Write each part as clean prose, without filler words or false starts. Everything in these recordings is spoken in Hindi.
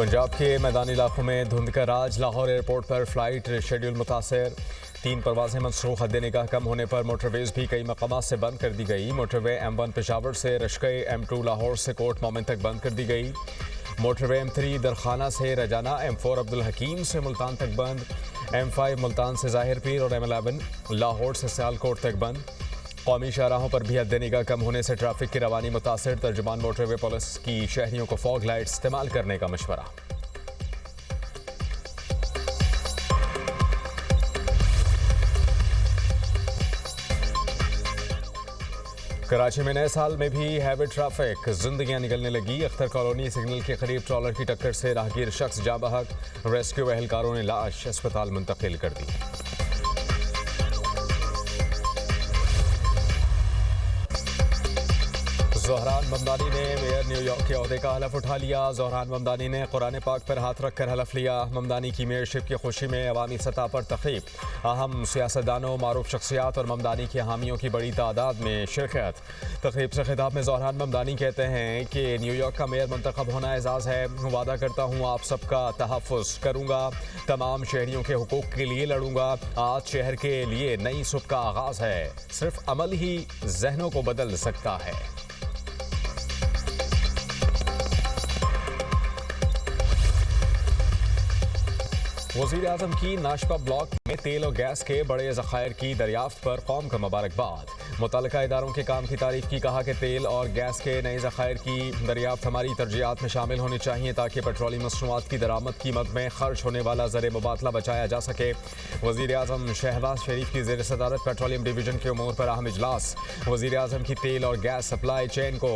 पंजाब के मैदानी इलाकों में धुंध का राज। लाहौर एयरपोर्ट पर फ्लाइट शेड्यूल मुतासर। 3 परवाजें मनसूख। हद निगाह कम होने पर मोटरवेज भी कई मकामात से बंद कर दी गई। मोटरवे M1 पेशावर से रशके, M2 लाहौर से कोट मोमिन तक बंद कर दी गई। मोटरवे M3 दरखाना से रजाना, M4 अब्दुल हकीम से मुल्तान तक बंद। M5 मुल्तान से ज़ाहिर पीर और M11 लाहौर से सियालकोट तक बंद। कौमी शाहराहों पर भी हद निगाह कम होने से ट्रैफिक की रवानी मुतासर। तर्जुमान मोटरवे पुलिस की शहरियों को फॉग लाइट इस्तेमाल करने का मशवरा। कराची में नए साल में भी हैवी ट्रैफिक, जिंदगियां निकलने लगी। अख्तर कॉलोनी सिग्नल के करीब ट्रॉलर की टक्कर से राहगीर शख्स जाँ बहक। रेस्क्यू एहलकारों ने लाश अस्पताल मुंतकिल कर दी। ज़ोहरान ममदानी ने मेयर न्यूयॉर्क के ओहदे का हलफ उठा लिया। ज़ोहरान ममदानी ने कुरान पाक पर हाथ रखकर हलफ लिया। ममदानी की मेयरशिप की खुशी में अवामी सतह पर तक़रीब। अहम सियासतदानों, मारूफ शख्सियात और ममदानी के हामियों की बड़ी तादाद में शिरकत। तक़रीब से खिताब में ज़ोहरान ममदानी कहते हैं कि न्यूयॉर्क का मेयर मुंतखब होना एजाज़ है। वादा करता हूँ आप सबका तहफ़्फ़ुज़ करूँगा, तमाम शहरियों के हुकूक़ के लिए लड़ूंगा। आज शहर के लिए नई सुबह का आगाज़ है। सिर्फ अमल ही जहनों को बदल सकता है। वज़ीर आज़म की नाशपा ब्लॉक में तेल और गैस के बड़े ज़खायर की दरियाफ्त पर कौम को मुबारकबाद। मुतल्लिका इदारों के काम की तारीफ की। कहा कि तेल और गैस के नए ज़खायर की दरियाफ्त हमारी तरजीहात में शामिल होनी चाहिए ताकि पेट्रोलियम मसनूआत की दरामद कीमत में खर्च होने वाला ज़र मुबादला बचाया जा सके। वज़ीर आज़म शहबाज शरीफ की ज़ेर सदारत पेट्रोलियम डिवीज़न के उमूर पर अहम इजलास। वज़ीर आज़म की तेल और गैस सप्लाई चेन को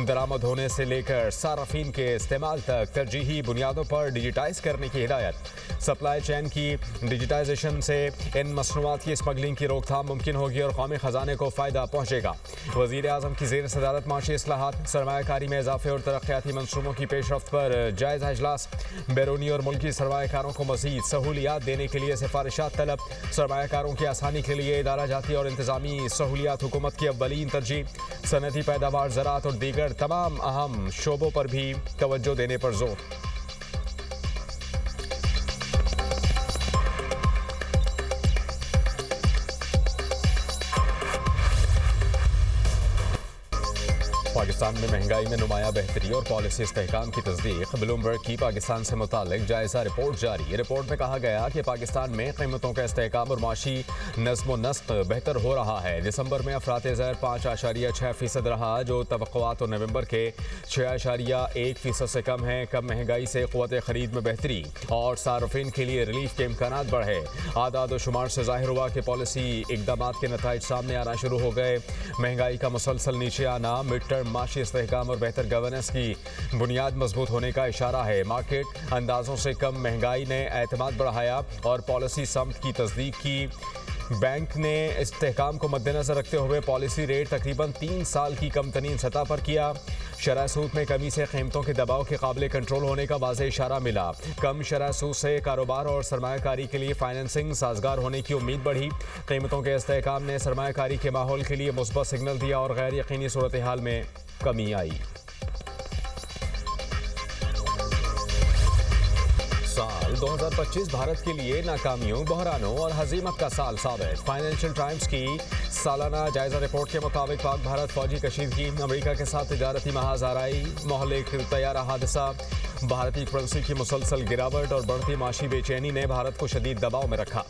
दरामद होने से लेकर सार्फिन के इस्तेमाल तक तरजीही बुनियादों पर डिजिटाइज़ करने की हिदायत। सप्लाई चेन की डिजिटाइजेशन से इन मसनूआत की स्मगलिंग की रोकथाम मुमकिन होगी और कौमी ख़जाने को फ़ायदा पहुँचेगा। वज़ीर आज़म की ज़ेर सदारत माशी इस्लाहात, सरमायाकारी में इजाफे और तरक्याती मनसूबों की पेशरफ्त पर जायज़ा इजलास। बैरूनी और मुल्की सरमायाकारों को मज़ीद सहूलियात देने के लिए सिफारिशात तलब। सरमायाकारों की आसानी के लिए इदारा जाती और इंतज़ामी सहूलियात हुकूमत की अव्वलीन तरजीह। सनती पैदावार, ज़राअत और दीगर तमाम अहम शोबों पर भी तवज्जो देने पर जोर। पाकिस्तान में महंगाई में नुमायां बेहतरी और पॉलिसी इस्तेहकाम की तस्दीक। ब्लूमबर्ग की पाकिस्तान से मुतालिक जायज़ा रिपोर्ट जारी। रिपोर्ट में कहा गया कि पाकिस्तान में कीमतों का इस्तेहकाम और माशी नज़्म व नस्क बेहतर हो रहा है। दिसंबर में अफराते ज़र 5.6% रहा, जो तवक्कुआत और नवंबर के 6.1% से कम है। कम महंगाई से क़ुव्वत ख़रीद में बेहतरी और सार्फिन के लिए रिलीफ के इम्कानात बढ़े। आदाद व शुमार से ज़ाहिर हुआ कि पॉलिसी इक़दामात के नताइज सामने आना शुरू हो गए। महंगाई का मुसलसल नीचे आना मिड टर्म माशी इस्तेहकाम और बेहतर गवर्नेंस की बुनियाद मजबूत होने का इशारा है। मार्केट अंदाजों से कम महंगाई ने एतमाद बढ़ाया और पॉलिसी समत की तस्दीक की। बैंक ने इस्तेहकाम को मद्देनजर रखते हुए पॉलिसी रेट तकरीबन 3 साल की कम तरीन सतह पर किया। शरह सूद में कमी से कीमतों के दबाव के काबिल कंट्रोल होने का वाज़ेह इशारा मिला। कम शरह सूद से कारोबार और सरमायाकारी के लिए फाइनेंसिंग साजगार होने की उम्मीद बढ़ी। कीमतों के इस्तेहकाम ने सरमायाकारी के माहौल के लिए मुस्बत सिग्नल दिया और गैर यकीनी सूरत हाल में कमी आई। साल 2025 भारत के लिए नाकामियों, बहरानों और हजीमत का साल साबित। फाइनेंशियल टाइम्स की सालाना जायजा रिपोर्ट के मुताबिक पाक भारत फौजी कशीदगी, अमेरिका के साथ तिजारती महाज आराई, मोहल्ले तैयारा हादसा, भारतीय करेंसी की मुसलसल गिरावट और बढ़ती माशी बेचैनी ने भारत को शदीद दबाव में रखा।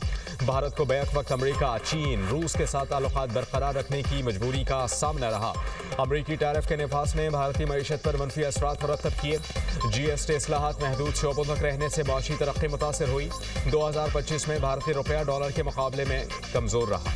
भारत को बैक वक्त अमेरिका, चीन, रूस के साथ ताल्लुकात बरकरार रखने की मजबूरी का सामना रहा। अमेरिकी टैरिफ के नफास ने भारतीय मईशत पर मनफी असरात मुरतब किए। GST इस्लाहात महदूद शोबों तक रहने से माशी तरक्की मुतासर हुई। 2025 में भारतीय रुपया डॉलर के मुकाबले में कमजोर रहा।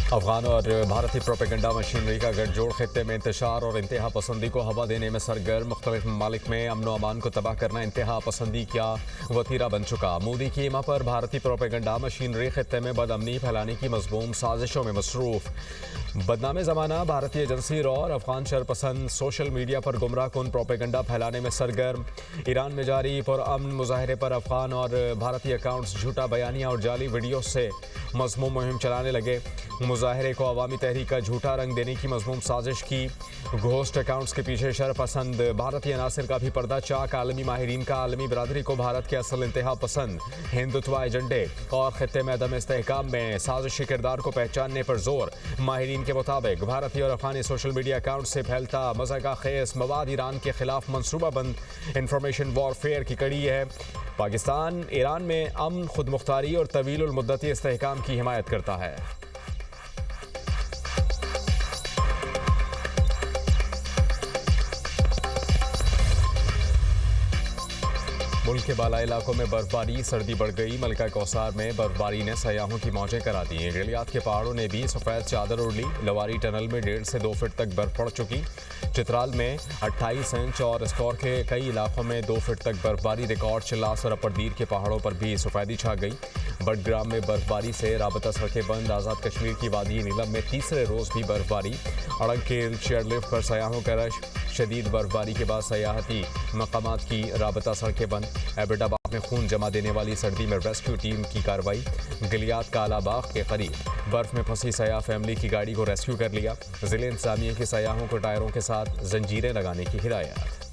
अफगान और भारतीय प्रोपेगेंडा मशीनरी का गठजोड़ खित्ते में इंतशार और इंतहा पसंदी को हवा देने में सरगर्म। मुख्तलिफ ममालिक में अमन अमान को तबाह करना इंतहा पसंदी का वतीरा बन चुका। मोदी की ईमा पर भारतीय प्रोपेगेंडा मशीनरी खित्ते में बदअमनी फैलाने की मज़मूम साजिशों में मसरूफ़। बदनाम ज़माना भारतीय एजेंसी रॉ और अफगान शरपसंद सोशल मीडिया पर गुमराह कुन प्रोपेगेंडा फैलाने में सरगर्म। ईरान में जारी पुरअमन मुजाहरे पर अफगान और भारतीय अकाउंट्स झूठा बयानिया और जाली वीडियो से मज़मूम मुहिम चलाने लगे। मुजाहरे को अवामी तहरीक का झूठा रंग देने की मजमूम साजिश की। घोस्ट अकाउंट्स के पीछे शरपसंद भारतीय अनासर का भी पर्दा चाक। आलमी माहिरीन का आलमी बरादरी को भारत के असल इंतहा पसंद हिंदुत्व एजेंडे और खित्ते में अदम इस्तेहकाम में साजिशी किरदार को पहचानने पर जोर। माहिरीन के मुताबिक भारतीय और अफगानी सोशल मीडिया अकाउंट से फैलता मज़ाक़ खेज़ मवाद ईरान के खिलाफ मनसूबाबंद इंफॉर्मेशन वॉरफेयर की कड़ी है। पाकिस्तान ईरान में अमन, खुद मुख्तारी और तवील मुद्दती इस्तेहकाम की हिमायत करता है। मुल्क के बाला इलाकों में बर्फबारी, सर्दी बढ़ गई। मलका कौसार में बर्फबारी ने सयाहों की मौजें करा दी। गलियात के पहाड़ों ने भी सफ़ेद चादर ओढ़ ली। लवारी टनल में 1.5 से 2 फीट तक बर्फ पड़ चुकी। चित्राल में 28 इंच और स्कोर के कई इलाकों में 2 फीट तक बर्फबारी रिकॉर्ड। चिल्लास और अपरदीर के पहाड़ों पर भी सफेदी छा गई। बडग्राम में बर्फबारी से राबता सड़कें बंद। आज़ाद कश्मीर की वादी नीलम में तीसरे रोज़ भी बर्फबारी। अड़ंगखेल चेयरलिफ्ट पर सयाहों का रश। शदीद बर्फबारी के बाद सयाहती मकामात की राबता सड़कें बंद। एबटाबाद में खून जमा देने वाली सर्दी में रेस्क्यू टीम की कार्रवाई। गलियात कालाबाग के करीब बर्फ में फंसी सयाह फैमिली की गाड़ी को रेस्क्यू कर लिया। जिले इंतजामिया के सयाहों को टायरों के साथ जंजीरें लगाने की हिदायत।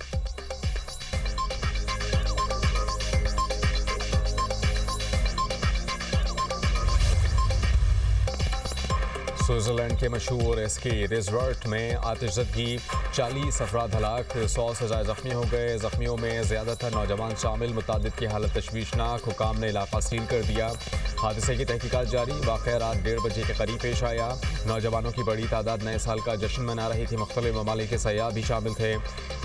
स्विट्जरलैंड के मशहूर एस्की रिजॉर्ट में आतिशज़दगी, 40 अफराद हलाक, 100 से ज़्यादा जख्मी हो गए। जख्मियों में ज़्यादातर नौजवान शामिल। मुतादिद की हालत तशवीशनाक। हुकाम ने इलाका सील कर दिया। हादसे की तहकीकात जारी। वाक़या रात 1:30 बजे के करीब पेश आया। नौजवानों की बड़ी तादाद नए साल का जश्न मना रही थी। मुख्तलिफ ममालिक के सयाह भी शामिल थे।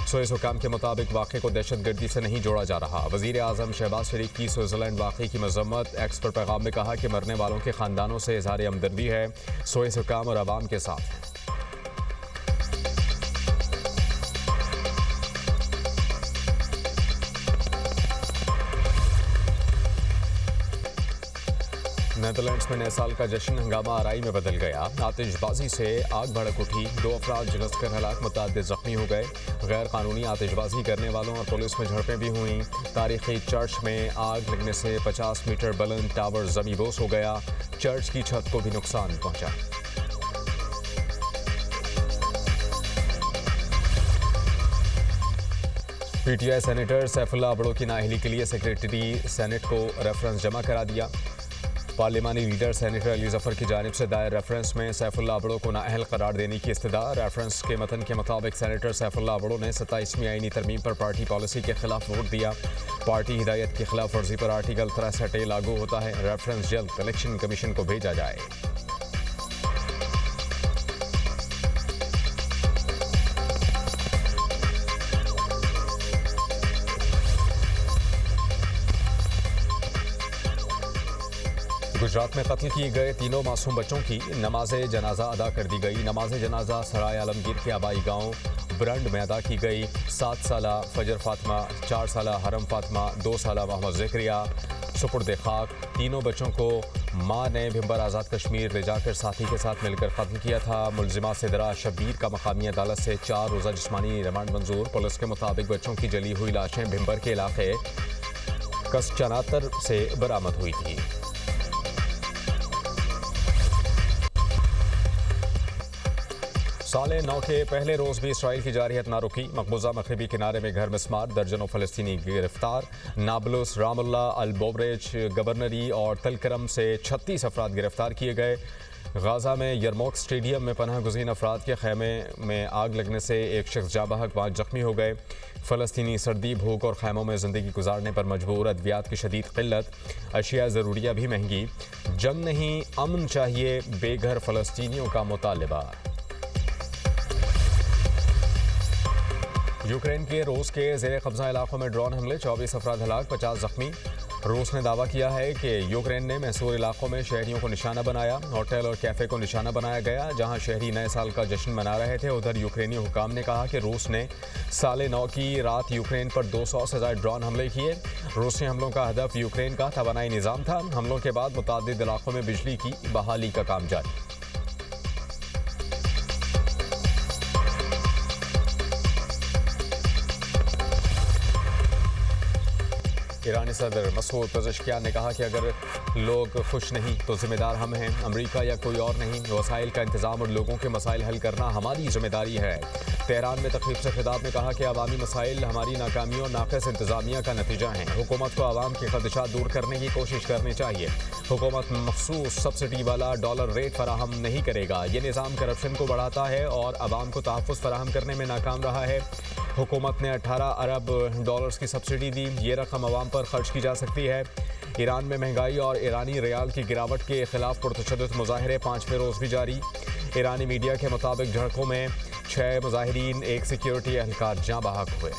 सुएज़ हुकाम के मुताबिक वाक़े को दहशतगर्दी से नहीं जोड़ा जा रहा। वज़ीर आज़म शहबाज शरीफ की स्विट्जरलैंड वाक़े की मज़म्मत। एक्स पर पैगाम में कहा कि मरने वालों के ख़ानदानों से इज़हार हमदर्दी है। सुएज़ हुकाम और अवाम के साथ हैं। नेदरलैंड्स में नए साल का जश्न हंगामा आराई में बदल गया। आतिशबाजी से आग भड़क उठी। 2 अफराद झुलसकर हलाक, मुतादिद जख्मी हो गए। गैर कानूनी आतिशबाजी करने वालों और पुलिस में झड़पें भी हुईं। तारीखी चर्च में आग लगने से 50 मीटर बुलंद टावर ज़मींदोज़ हो गया। चर्च की छत को भी नुकसान पहुंचा। पीटीआई सेनेटर सैफुल्लाह अबड़ो की नाअहली के लिए सेक्रेटरी सेनेट को रेफरेंस जमा करा दिया। पार्लिमानी लीडर सेनेटर अली जफर की जानिब से दायर रेफरेंस में सैफुल्लाह अबड़ो को नाअहल करार देने की इस्तदा। रेफरेंस के मतन के मुताबिक सेनेटर सैफुल्लाह अबड़ो ने 27वीं आईनी तरमीम पर पार्टी पॉलिसी के खिलाफ वोट दिया। पार्टी हिदायत की खिलाफ वर्जी पर आर्टिकल 63 लागू होता है। रेफरेंस जल्द इलेक्शन कमीशन को भेजा जाए। गुजरात में कत्ल किए गए 3 मासूम बच्चों की नमाज जनाजा अदा कर दी गई। नमाज जनाजा सराय आलमगीर के आबाई गांव ब्रंड में अदा की गई। 7 साला फजर फातिमा, 4 साला हरम फातिमा, 2 साला मोहम्मद ज़िक्रिया सुपुर्द खाक। तीनों बच्चों को मां ने भिंबर आज़ाद कश्मीर ले जाकर साथी के साथ मिलकर कत्ल किया था। मुलजिमा सिदरा शब्बीर का मकामी अदालत से 4 रोज़ा जिस्मानी रिमांड मंजूर। पुलिस के मुताबिक बच्चों की जली हुई लाशें भिंबर के इलाके कसचनातर से बरामद हुई थी। साले 9 के पहले रोज़ भी इसराइल की जारहियत ना रुकी। मकबूजा मगरबी किनारे में घर मिस्मार, दर्जनों फ़लस्तीनी गिरफ्तार। नाबलुस, रामुल्ला, अल-बोबरेज, गवर्नरी और तलकरम से 36 अफराद गिरफ्तार किए गए। गाज़ा में यरमोक स्टेडियम में पनाह गुज़ीन अफराद के खैमे में आग लगने से एक शख्स जाँ बहक, 5 जख्मी हो गए। फ़लस्तीनी सर्दी, भूख और खैमों में ज़िंदगी गुजारने पर मजबूर। अद्वियात की शदीद क़िल्लत, अशिया ज़रूरिया भी महंगी। जंग नहीं अमन चाहिए, बेघर फ़लस्तीनियों का मुतालबा। यूक्रेन के रूस के ज़ेर कब्ज़ा इलाकों में ड्रोन हमले, 24 अफराद हलाक, 50 जख्मी। रूस ने दावा किया है कि यूक्रेन ने महसूर इलाकों में शहरियों को निशाना बनाया। होटल और कैफ़े को निशाना बनाया गया जहां शहरी नए साल का जश्न मना रहे थे। उधर यूक्रेनी हुकाम ने कहा कि रूस ने साले 9 की रात यूक्रेन पर 200 से ज़्यादा ड्रोन हमले किए। रूसी हमलों का हदफ यूक्रेन का तवानाई निज़ाम था। हमलों के बाद मुतादिद इलाकों में बिजली की बहाली का काम जारी। ईरानी सदर मसूद पेज़ेश्कियान ने कहा कि अगर लोग खुश नहीं तो जिम्मेदार हम हैं, अमेरिका या कोई और नहीं। वसाइल का इंतजाम और लोगों के मसाइल हल करना हमारी जिम्मेदारी है। तेहरान में तकरीब से खिताब में कहा कि अवामी मसाइल हमारी नाकामियों और नाक़िस इंतजामिया का नतीजा हैं। हुकूमत को आवाम के खदशात दूर करने की कोशिश करनी चाहिए। हुकूमत मखसूस सब्सिडी वाला डॉलर रेट फराहम नहीं करेगा। ये निज़ाम करप्शन को बढ़ाता है और आवाम को तहफ़्फ़ुज़ फराहम करने में नाकाम रहा है। हुकूमत ने 18 अरब डॉलर्स की सब्सिडी दी। ये रकम आवाम पर खर्च की जा सकती है। ईरान में महंगाई और ईरानी रियाल की गिरावट के खिलाफ पुरतशद्दुद मुजाहरे 5वें रोज़ भी जारी। ईरानी मीडिया के मुताबिक झड़पों में 6 मुजाहिरीन, एक सिक्योरिटी एहलकार जाँ बहक हुए।